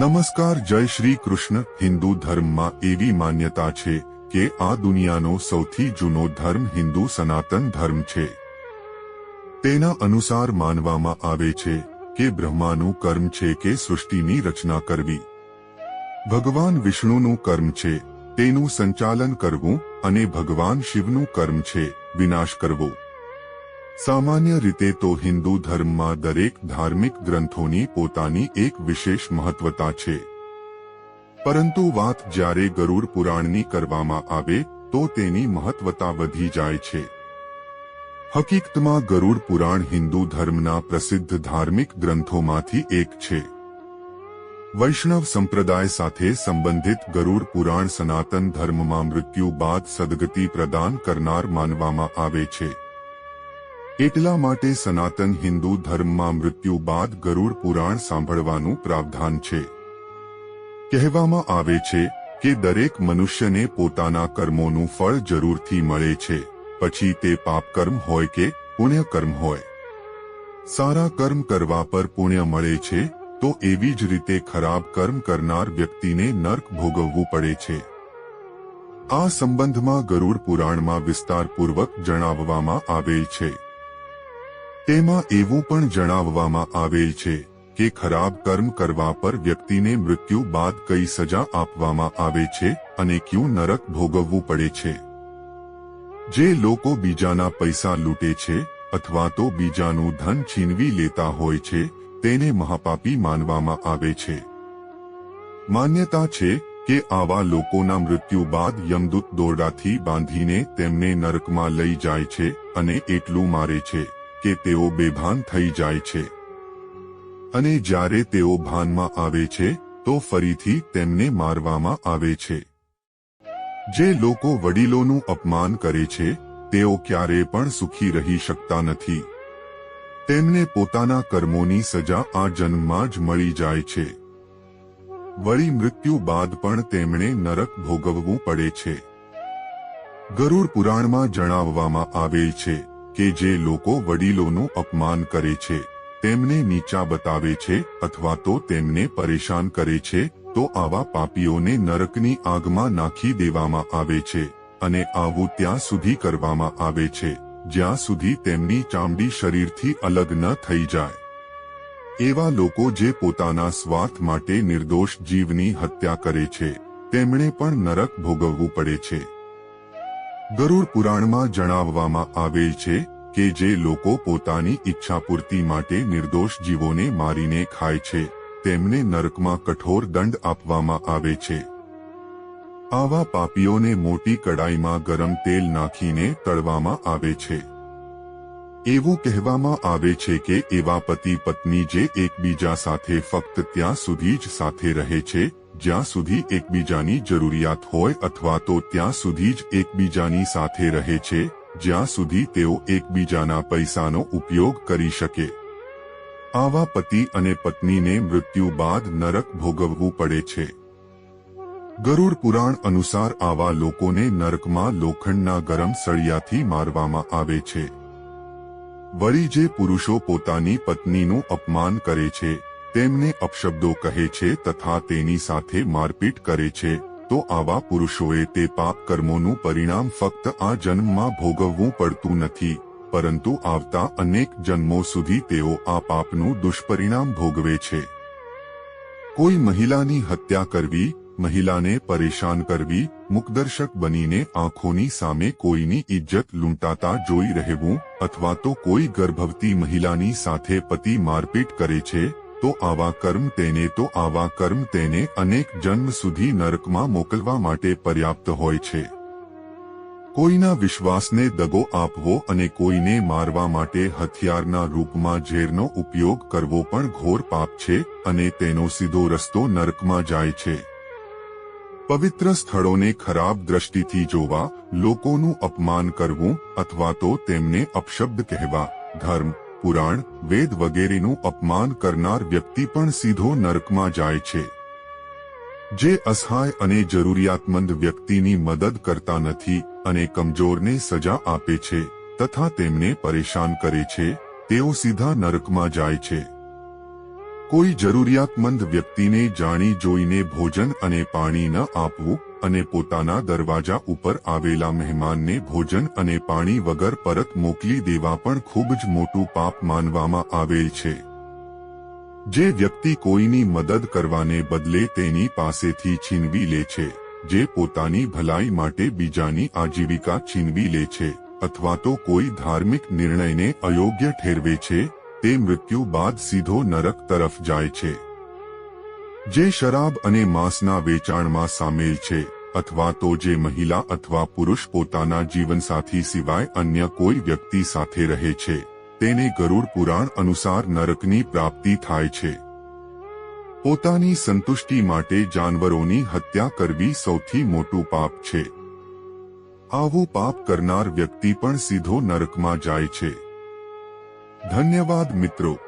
નમસ્કાર, જય શ્રી કૃષ્ણ। હિન્દુ ધર્મમાં એવી માન્યતા છે કે આ દુનિયાનો સૌથી જૂનો ધર્મ હિન્દુ સનાતન ધર્મ છે। તેના અનુસાર માનવામાં આવે છે કે બ્રહ્માનું કર્મ છે કે સૃષ્ટિની રચના કરવી, ભગવાન વિષ્ણુનું કર્મ છે તેનું સંચાલન કરવું અને ભગવાન શિવનું કર્મ છે વિનાશ કરવો। સામાન્ય રીતે તો હિન્દુ ધર્મમાં દરેક ધાર્મિક ગ્રંથોની પોતાની એક વિશેષ મહત્વતા છે, પરંતુ વાત જ્યારે ગરુડ પુરાણની કરવામાં આવે તો તેની મહત્વતા વધી જાય છે। હકીકતમાં ગરુડ પુરાણ હિન્દુ ધર્મના પ્રસિદ્ધ ધાર્મિક ગ્રંથોમાંથી એક છે। વૈષ્ણવ સંપ્રદાય સાથે સંબંધિત ગરુડ પુરાણ સનાતન ધર્મમાં મૃત્યુ બાદ સદગતિ પ્રદાન કરનાર માનવામાં આવે છે। એટલા માટે સનાતન હિન્દુ ધર્મમાં મૃત્યુ બાદ ગરુડ પુરાણ સાંભળવાનું પ્રાવધાન છે। કહેવામાં આવે છે કે દરેક મનુષ્યને પોતાના કર્મોનું ફળ જરૂરથી મળે છે, પછી તે પાપ કર્મ હોય કે પુણ્ય કર્મ હોય। સારા કર્મ કરવા પર પુણ્ય મળે છે તો એવી જ રીતે ખરાબ કર્મ કરનાર વ્યક્તિને નર્ક ભોગવવું પડે છે। આ સંબંધમાં ગરુડ પુરાણમાં વિસ્તારપૂર્વક જણાવવામાં આવેલ છે। તેમાં એવું પણ જણાવવામાં આવેલ છે કે ખરાબ કર્મ કરવા પર વ્યક્તિને મૃત્યુ બાદ કઈ સજા આપવામાં આવે છે અને ક્યું નરક ભોગવવું પડે છે। જે લોકો બીજાના પૈસા લૂંટે છે અથવા તો બીજાનું ધન છીનવી લેતા હોય છે તેને મહાપાપી માનવામાં આવે છે। માન્યતા છે કે આવા લોકોના મૃત્યુ બાદ યમદૂત દોરડાથી બાંધીને તેમને નરકમાં લઈ જાય છે અને એટલું મારે છે કે તેઓ બેભાન થઈ જાય છે, અને જ્યારે તેઓ ભાનમાં આવે છે તો ફરીથી તેમને મારવામાં આવે છે। જે લોકો વડીલોનું અપમાન કરે છે તેઓ ક્યારેય પણ સુખી રહી શકતા નથી। તેમને પોતાના કર્મોની સજા આ જન્મમાં જ મળી જાય છે, વળી મૃત્યુ બાદ પણ તેમણે નરક ભોગવવું પડે છે। ગરુડ પુરાણમાં જણાવવામાં આવેલ છે કે જે લોકો વડીલોનું અપમાન કરે છે, તેમને નીચા બતાવે છે અથવા તો તેમને પરેશાન કરે છે તો આવા પાપીઓને નરકની આગમાં નાખી દેવામાં આવે છે, અને આવું ત્યાં સુધી કરવામાં આવે છે જ્યાં સુધી તેમની ચામડી શરીરથી અલગ ન થઈ જાય। એવા લોકો જે પોતાના સ્વાર્થ માટે નિર્દોષ જીવની હત્યા કરે છે તેમણે પણ નરક ભોગવવું પડે છે। ગરુડ પુરાણમાં જણાવવામાં આવેલ છે કે જે લોકો પોતાની ઈચ્છાપૂર્તિ માટે નિર્દોષ જીવોને મારીને ખાય છે તેમને નરકમાં કઠોર દંડ આપવામાં આવે છે। આવા પાપીઓને મોટી કડાઈમાં ગરમ તેલ નાખીને તળવામાં આવે છે। એવું કહેવામાં આવે છે કે એવા પતિ પત્ની જે એકબીજા સાથે ફક્ત ત્યાં સુધી જ સાથે રહે છે જ્યાં સુધી એકબીજાની જરૂરિયાત હોય, અથવા તો ત્યાં સુધી જ એકબીજાની સાથે રહે છે જ્યાં સુધી તેઓ એકબીજાના પૈસાનો ઉપયોગ કરી શકે। આવા પતિ અને પત્નીને મૃત્યુ બાદ નરક ભોગવવું પડે છે। ગરુડ પુરાણ અનુસાર આવા લોકોને નરકમાં લોખંડના ગરમ સળિયાથી મારવામાં આવે છે। વળી જે પુરુષો પોતાની પત્નીનું અપમાન કરે છે, તેમને અપશબ્દો કહે છે તથા તેની સાથે મારપીટ કરે છે તો આવા પુરુષોએ તે પાપ કર્મોનું પરિણામ ફક્ત આ જન્મમાં ભોગવવું પડતું નથી, પરંતુ આવતા અનેક જન્મો સુધી તેઓ આ પાપનું દુષ્પરિણામ ભોગવે છે। કોઈ મહિલાની હત્યા કરવી, મહિલાને પરેશાન કરવી, મુખદર્શક બનીને આંખોની સામે કોઈની ઇજ્જત લૂંટાતા જોઈ રહેવું, અથવા તો કોઈ ગર્ભવતી મહિલાની સાથે પતિ મારપીટ કરે છે તો આવા કર્મ તેને અનેક જન્મ સુધી નરકમાં મોકલવા માટે પર્યાપ્ત હોય છે। કોઈના વિશ્વાસને દગો આપવો અને કોઈને મારવા માટે હથિયારના રૂપમાં ઝેરનો ઉપયોગ કરવો પણ ઘોર પાપ છે અને તેનો સીધો રસ્તો નરકમાં જાય છે। પવિત્ર સ્થળોને ખરાબ દ્રષ્ટિથી જોવા, લોકોનું અપમાન કરવું અથવા તો તેમને અપશબ્દ કહેવા, ધર્મ, પુરાણ, વેદ વગેરેનું અપમાન કરનાર વ્યક્તિ પણ સીધો નરકમાં જાય છે। જે અસહાય અને જરૂરિયાતમંદ વ્યક્તિની મદદ કરતા નથી અને કમજોરને સજા આપે છે તથા તેમને પરેશાન કરે છે, તેઓ સીધા નરકમાં જાય છે। કોઈ જરૂરિયાતમંદ વ્યક્તિને જાણી જોઈને ભોજન અને પાણી ન આપવું અને પોતાના દરવાજા ઉપર આવેલા મહેમાનને ભોજન અને પાણી વગર પરત મોકલી દેવા પણ ખૂબ જ મોટું પાપ માનવામાં આવેલ છે. જે વ્યક્તિ કોઈની મદદ કરવાને બદલે તેની પાસેથી છીનવી લે છે, જે પોતાની ભલાઈ માટે બીજાની આજીવિકા છીનવી લે છે અથવા તો કોઈ ધાર્મિક નિર્ણયને અયોગ્ય ઠેરવે છે, તે મૃત્યુ બાદ સીધો નરક તરફ જાય છે. જે શરાબ અને માંસના વેચાણમાં સામેલ છે અથવા તો જે મહિલા અથવા પુરુષ પોતાના જીવનસાથી સિવાય અન્ય કોઈ વ્યક્તિ સાથે રહે છે, તેને ગરુડ પુરાણ અનુસાર નરકની પ્રાપ્તિ થાય છે. પોતાની સંતુષ્ટિ માટે જાનવરોની હત્યા કરવી સૌથી મોટું પાપ છે. આવું પાપ કરનાર વ્યક્તિ પણ સીધો નરકમાં જાય છે. ધન્યવાદ મિત્રો.